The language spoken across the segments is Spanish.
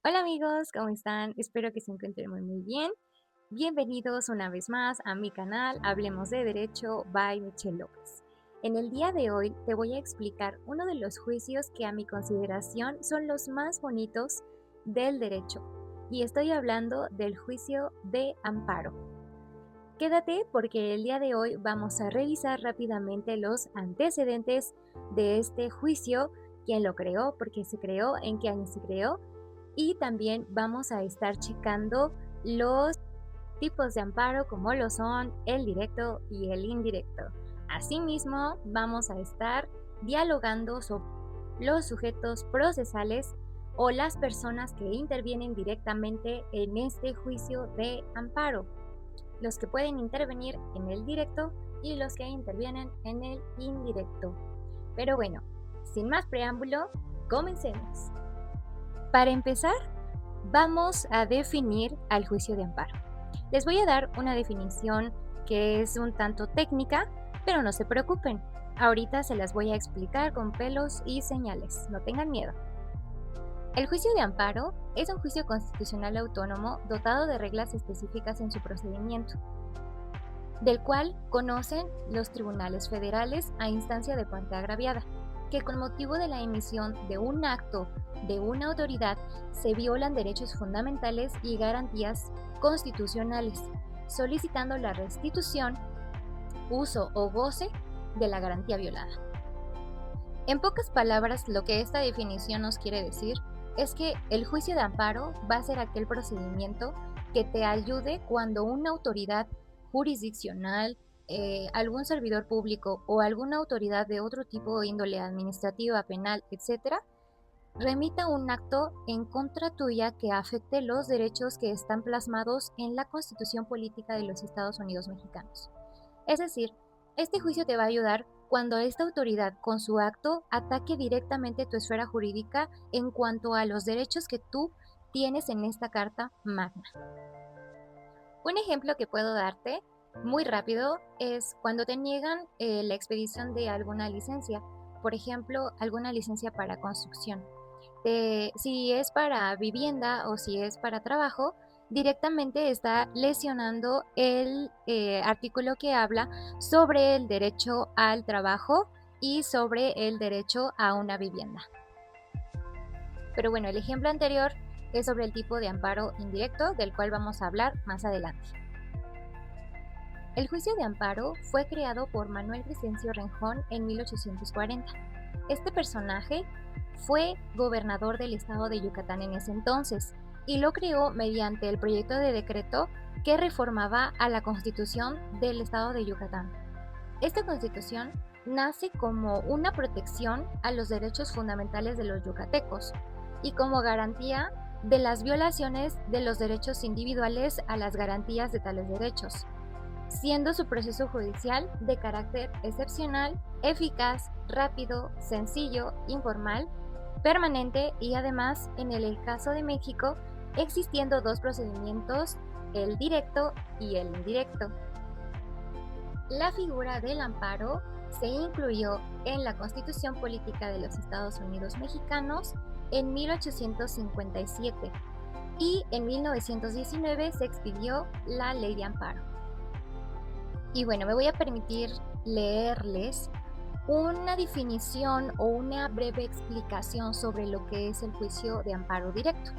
Hola amigos, ¿cómo están? Espero que se encuentren muy bien. Bienvenidos una vez más a mi canal Hablemos de Derecho by Michelle López. En el día de hoy te voy a explicar uno de los juicios que a mi consideración son los más bonitos del derecho. Y estoy hablando del juicio de amparo. Quédate porque el día de hoy vamos a revisar rápidamente los antecedentes de este juicio, quién lo creó, por qué se creó, en qué año se creó, y también vamos a estar checando los tipos de amparo como lo son el directo y el indirecto. Asimismo, vamos a estar dialogando sobre los sujetos procesales o las personas que intervienen directamente en este juicio de amparo, los que pueden intervenir en el directo y los que intervienen en el indirecto. Pero bueno, sin más preámbulo, comencemos. Para empezar, vamos a definir al juicio de amparo. Les voy a dar una definición que es un tanto técnica, pero no se preocupen. Ahorita se las voy a explicar con pelos y señales, no tengan miedo. El juicio de amparo es un juicio constitucional autónomo dotado de reglas específicas en su procedimiento, del cual conocen los tribunales federales a instancia de parte agraviada, que con motivo de la emisión de un acto de una autoridad se violan derechos fundamentales y garantías constitucionales, solicitando la restitución, uso o goce de la garantía violada. En pocas palabras, lo que esta definición nos quiere decir es que el juicio de amparo va a ser aquel procedimiento que te ayude cuando una autoridad jurisdiccional, algún servidor público o alguna autoridad de otro tipo de índole administrativa, penal, etcétera, remita un acto en contra tuya que afecte los derechos que están plasmados en la Constitución Política de los Estados Unidos Mexicanos. Es decir, este juicio te va a ayudar cuando esta autoridad con su acto ataque directamente tu esfera jurídica en cuanto a los derechos que tú tienes en esta Carta Magna. Un ejemplo que puedo darte muy rápido es cuando te niegan la expedición de alguna licencia, por ejemplo, alguna licencia para construcción. Si es para vivienda o si es para trabajo, directamente está lesionando el artículo que habla sobre el derecho al trabajo y sobre el derecho a una vivienda. Pero bueno, el ejemplo anterior es sobre el tipo de amparo indirecto, del cual vamos a hablar más adelante. El juicio de amparo fue creado por Manuel Crescencio Renjón en 1840. Este personaje fue gobernador del estado de Yucatán en ese entonces y lo creó mediante el proyecto de decreto que reformaba a la constitución del estado de Yucatán. Esta constitución nace como una protección a los derechos fundamentales de los yucatecos y como garantía de las violaciones de los derechos individuales a las garantías de tales derechos, siendo su proceso judicial de carácter excepcional, eficaz, rápido, sencillo, informal, permanente y además, en el caso de México, existiendo dos procedimientos, el directo y el indirecto. La figura del amparo se incluyó en la Constitución Política de los Estados Unidos Mexicanos en 1857 y en 1919 se expidió la Ley de Amparo. Y bueno, me voy a permitir leerles una definición o una breve explicación sobre lo que es el juicio de amparo directo.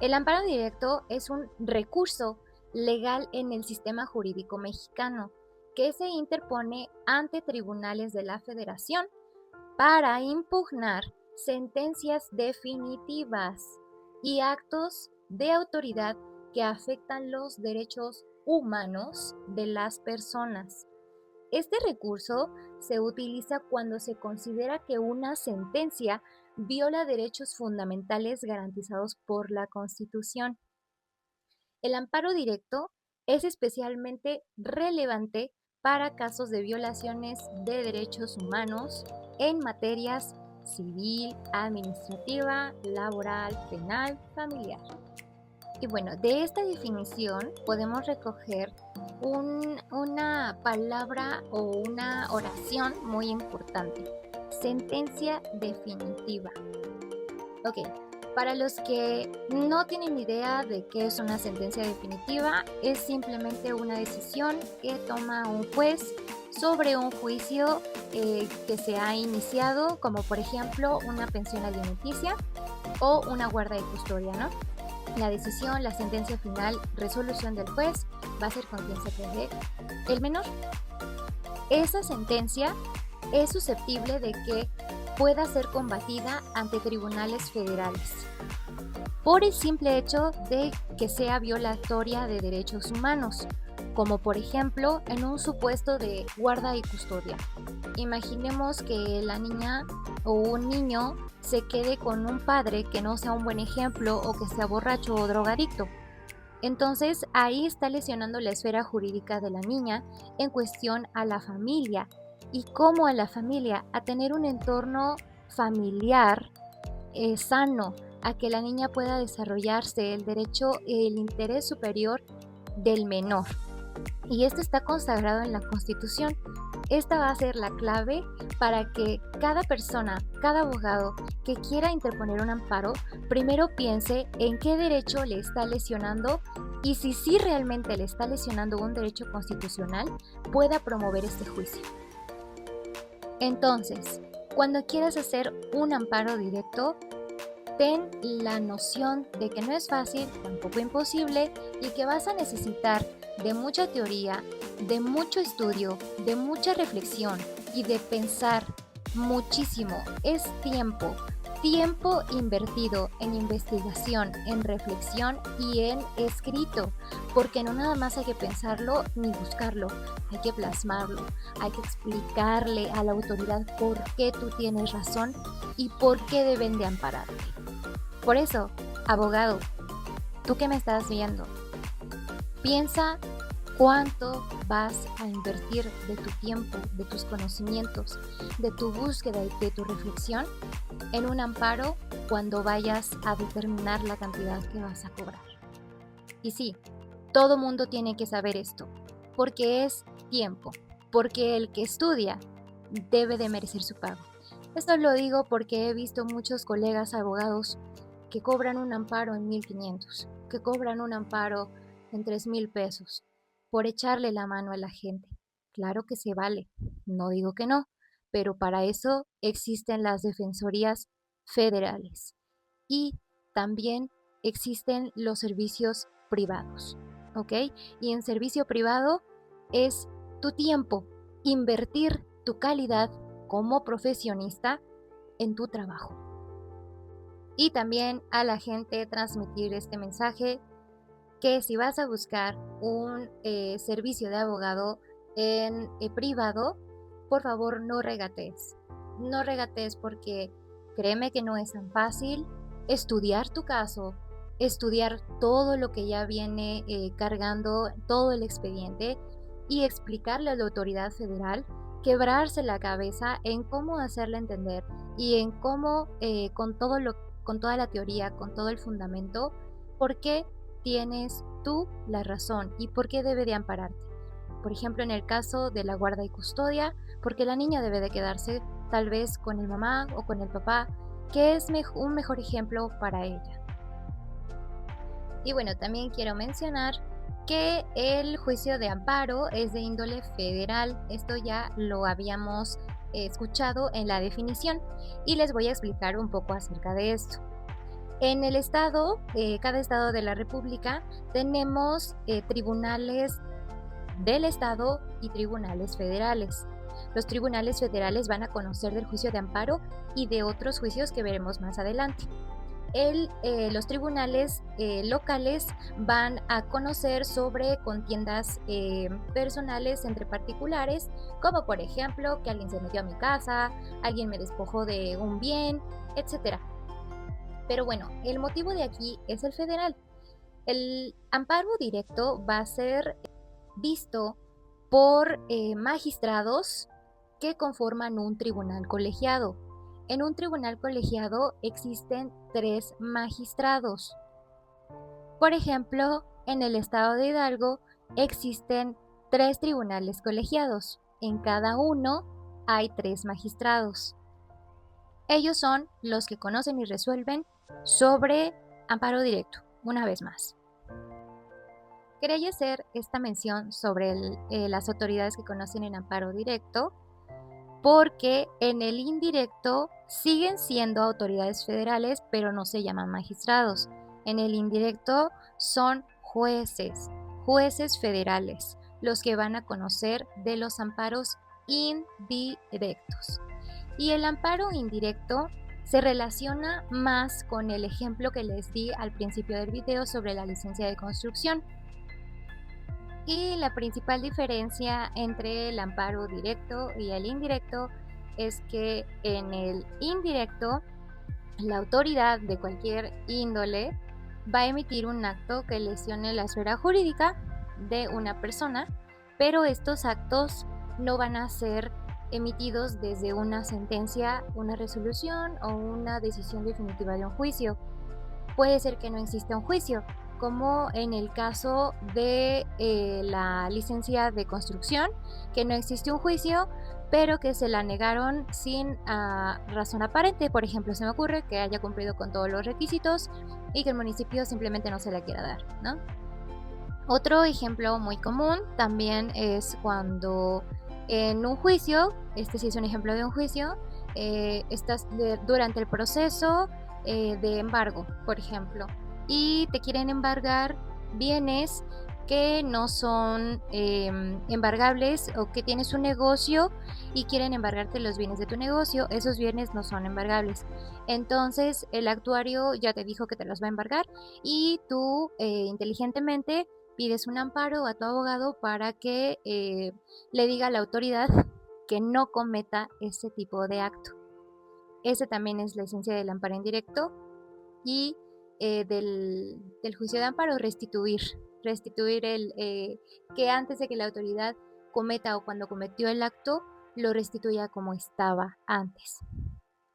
El amparo directo es un recurso legal en el sistema jurídico mexicano que se interpone ante tribunales de la Federación para impugnar sentencias definitivas y actos de autoridad que afectan los derechos humanos de las personas. Este recurso se utiliza cuando se considera que una sentencia viola derechos fundamentales garantizados por la Constitución. El amparo directo es especialmente relevante para casos de violaciones de derechos humanos en materias civil, administrativa, laboral, penal, familiar. Y bueno, de esta definición podemos recoger una palabra o una oración muy importante: sentencia definitiva. Ok, Para los que no tienen idea de qué es una sentencia definitiva, es simplemente una decisión que toma un juez sobre un juicio que se ha iniciado, como por ejemplo una pensión alimenticia o una guarda de custodia, ¿no? La decisión, la sentencia final, resolución del juez va a ser con quien se quede el menor. Esa sentencia es susceptible de que pueda ser combatida ante tribunales federales por el simple hecho de que sea violatoria de derechos humanos, como por ejemplo en un supuesto de guarda y custodia. Imaginemos que la niña o un niño se quede con un padre que no sea un buen ejemplo o que sea borracho o drogadicto. Entonces ahí está lesionando la esfera jurídica de la niña en cuestión a la familia y cómo a la familia, a tener un entorno familiar sano, a que la niña pueda desarrollarse el derecho, el interés superior del menor. Y esto está consagrado en la Constitución. Esta va a ser la clave para que cada persona, cada abogado que quiera interponer un amparo, primero piense en qué derecho le está lesionando y si sí realmente le está lesionando un derecho constitucional, pueda promover este juicio. Entonces, cuando quieras hacer un amparo directo, ten la noción de que no es fácil, tampoco imposible, y que vas a necesitar de mucha teoría, de mucho estudio, de mucha reflexión y de pensar muchísimo. Es tiempo invertido en investigación, en reflexión y en escrito, porque no nada más hay que pensarlo ni buscarlo, hay que plasmarlo, hay que explicarle a la autoridad por qué tú tienes razón y por qué deben de ampararte. Por eso, abogado, tú que me estás viendo, piensa cuánto vas a invertir de tu tiempo, de tus conocimientos, de tu búsqueda y de tu reflexión en un amparo cuando vayas a determinar la cantidad que vas a cobrar. Y sí, todo mundo tiene que saber esto, porque es tiempo, porque el que estudia debe de merecer su pago. Esto lo digo porque he visto muchos colegas abogados que cobran un amparo en 1,500, que cobran un amparo en 3,000 pesos por echarle la mano a la gente. Claro que se vale, no digo que no, pero para eso existen las defensorías federales y también existen los servicios privados, ¿ok? Y en servicio privado es tu tiempo, invertir tu calidad como profesionista en tu trabajo. Y también a la gente transmitir este mensaje que si vas a buscar un servicio de abogado en privado, por favor no regatees. No regatees porque créeme que no es tan fácil estudiar tu caso, estudiar todo lo que ya viene cargando, todo el expediente y explicarle a la autoridad federal, quebrarse la cabeza en cómo hacerle entender y en cómo con toda la teoría, con todo el fundamento, por qué tienes tú la razón y por qué debe de ampararte. Por ejemplo, en el caso de la guarda y custodia, porque la niña debe de quedarse tal vez con el mamá o con el papá, que es un mejor ejemplo para ella. Y bueno, también quiero mencionar que el juicio de amparo es de índole federal. Esto ya lo habíamos escuchado en la definición y les voy a explicar un poco acerca de esto. En el estado, cada estado de la República, tenemos tribunales del estado y tribunales federales. Los tribunales federales van a conocer del juicio de amparo y de otros juicios que veremos más adelante. Los tribunales locales van a conocer sobre contiendas personales entre particulares, como por ejemplo que alguien se metió a mi casa, alguien me despojó de un bien, etc. Pero bueno, el motivo de aquí es el federal. El amparo directo va a ser visto por magistrados que conforman un tribunal colegiado. En un tribunal colegiado existen 3 magistrados. Por ejemplo, en el estado de Hidalgo existen 3 tribunales colegiados. En cada uno hay 3 magistrados. Ellos son los que conocen y resuelven sobre amparo directo, una vez más. Quería hacer esta mención sobre las autoridades que conocen en amparo directo, porque en el indirecto siguen siendo autoridades federales, pero no se llaman magistrados. En el indirecto son jueces federales, los que van a conocer de los amparos indirectos. Y el amparo indirecto se relaciona más con el ejemplo que les di al principio del video sobre la licencia de construcción. Y la principal diferencia entre el amparo directo y el indirecto es que en el indirecto la autoridad de cualquier índole va a emitir un acto que lesione la esfera jurídica de una persona, pero estos actos no van a ser emitidos desde una sentencia, una resolución o una decisión definitiva de un juicio. Puede ser que no exista un juicio, como en el caso de la licencia de construcción, que no existe un juicio, pero que se la negaron sin razón aparente. Por ejemplo, se me ocurre que haya cumplido con todos los requisitos y que el municipio simplemente no se la quiera dar, ¿no? Otro ejemplo muy común también es cuando en un juicio, este sí es un ejemplo de un juicio, estás durante el proceso de embargo, por ejemplo, y te quieren embargar bienes que no son embargables, o que tienes un negocio y quieren embargarte los bienes de tu negocio. Esos bienes no son embargables. Entonces el actuario ya te dijo que te los va a embargar y tú inteligentemente pides un amparo a tu abogado para que le diga a la autoridad que no cometa ese tipo de acto. Ese también es la esencia del amparo indirecto. Y del juicio de amparo, restituir que antes de que la autoridad cometa o cuando cometió el acto, lo restituya como estaba antes.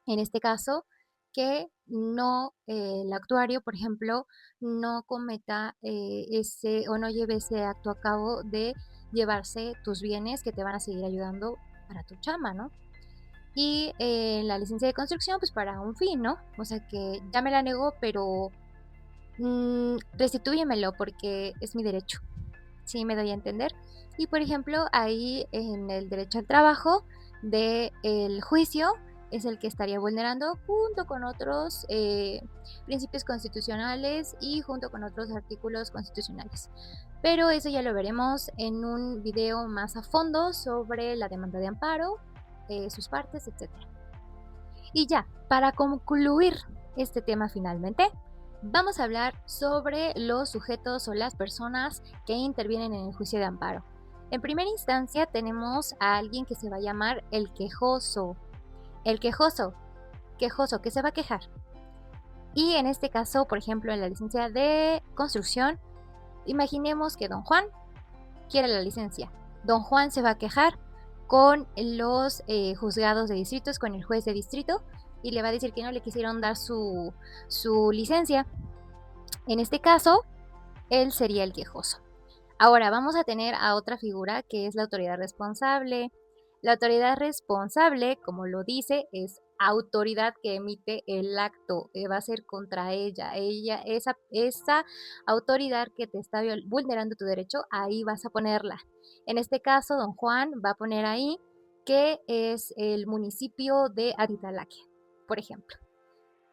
En este caso, que no el actuario, por ejemplo, no cometa ese o no lleve ese acto a cabo de llevarse tus bienes que te van a seguir ayudando para tu chamba, ¿no? Y la licencia de construcción, pues para un fin, ¿no? O sea que ya me la negó, pero restitúyemelo porque es mi derecho. Sí, me doy a entender. Y por ejemplo, ahí en el derecho al trabajo del juicio es el que estaría vulnerando junto con otros principios constitucionales y junto con otros artículos constitucionales. Pero eso ya lo veremos en un video más a fondo sobre la demanda de amparo, sus partes, etc. Y ya, para concluir este tema finalmente, vamos a hablar sobre los sujetos o las personas que intervienen en el juicio de amparo. En primera instancia tenemos a alguien que se va a llamar el quejoso. El quejoso que se va a quejar. Y en este caso, por ejemplo, en la licencia de construcción, imaginemos que don Juan quiere la licencia. Don Juan se va a quejar con los juzgados de distritos, con el juez de distrito, y le va a decir que no le quisieron dar su licencia. En este caso, él sería el quejoso. Ahora vamos a tener a otra figura que es la autoridad responsable. La autoridad responsable, como lo dice, es autoridad que emite el acto, va a ser contra ella. Esa autoridad que te está vulnerando tu derecho, ahí vas a ponerla. En este caso, don Juan va a poner ahí que es el municipio de Atitalaquia, por ejemplo.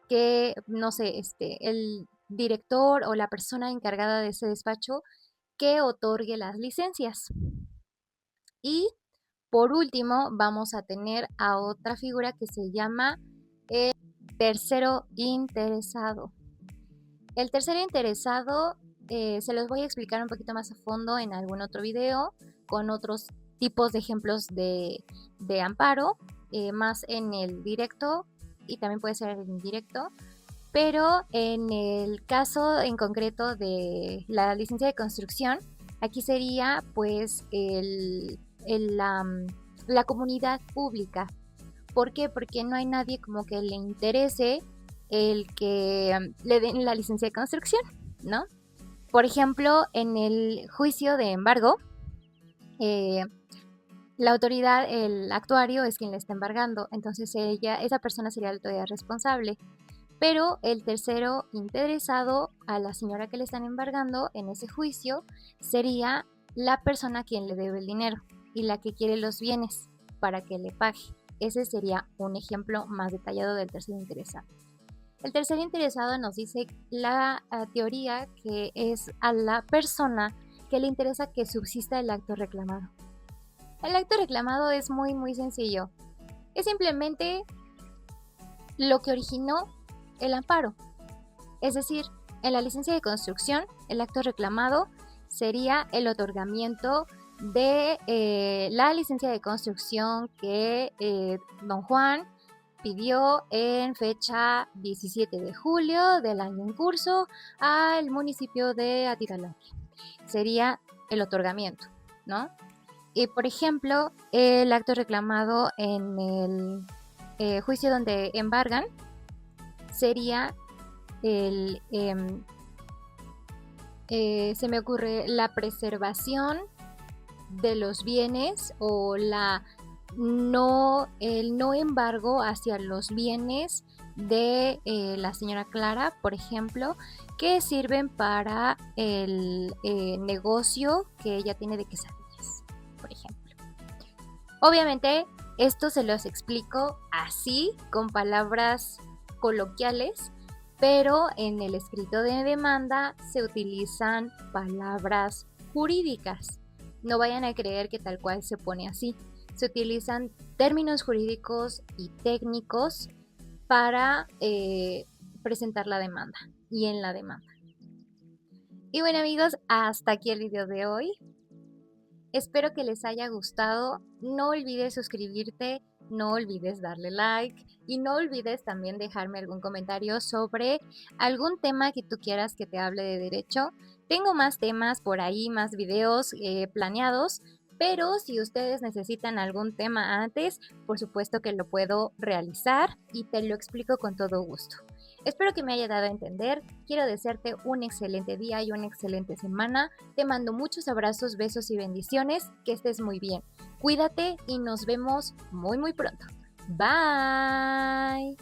Que, no sé, el director o la persona encargada de ese despacho que otorgue las licencias. Y por último, vamos a tener a otra figura que se llama el tercero interesado. El tercero interesado se los voy a explicar un poquito más a fondo en algún otro video con otros tipos de ejemplos de amparo, más en el directo y también puede ser en el indirecto. Pero en el caso en concreto de la licencia de construcción, aquí sería pues la comunidad pública. ¿Por qué? Porque no hay nadie como que le interese el que le den la licencia de construcción, ¿no? Por ejemplo, en el juicio de embargo, la autoridad, el actuario es quien le está embargando, entonces esa persona sería la autoridad responsable. Pero el tercero interesado a la señora que le están embargando en ese juicio sería la persona a quien le debe el dinero y la que quiere los bienes para que le pague. Ese sería un ejemplo más detallado del tercer interesado. El tercer interesado nos dice la teoría que es a la persona que le interesa que subsista el acto reclamado. El acto reclamado es muy sencillo. Es simplemente lo que originó el amparo. Es decir, en la licencia de construcción, el acto reclamado sería el otorgamiento de la licencia de construcción que don Juan pidió en fecha 17 de julio del año en curso al municipio de Atitalante. Sería el otorgamiento, ¿no? Y por ejemplo, el acto reclamado en el juicio donde embargan sería se me ocurre la preservación de los bienes o el no embargo hacia los bienes de la señora Clara, por ejemplo, que sirven para el negocio que ella tiene de quesadillas, por ejemplo. Obviamente, esto se los explico así, con palabras coloquiales, pero en el escrito de demanda se utilizan palabras jurídicas. No vayan a creer que tal cual se pone así. Se utilizan términos jurídicos y técnicos para presentar la demanda y en la demanda. Y bueno, amigos, hasta aquí el video de hoy. Espero que les haya gustado. No olvides suscribirte, no olvides darle like y no olvides también dejarme algún comentario sobre algún tema que tú quieras que te hable de derecho. Tengo más temas por ahí, más videos planeados, pero si ustedes necesitan algún tema antes, por supuesto que lo puedo realizar y te lo explico con todo gusto. Espero que me haya dado a entender. Quiero desearte un excelente día y una excelente semana. Te mando muchos abrazos, besos y bendiciones. Que estés muy bien. Cuídate y nos vemos muy pronto. Bye.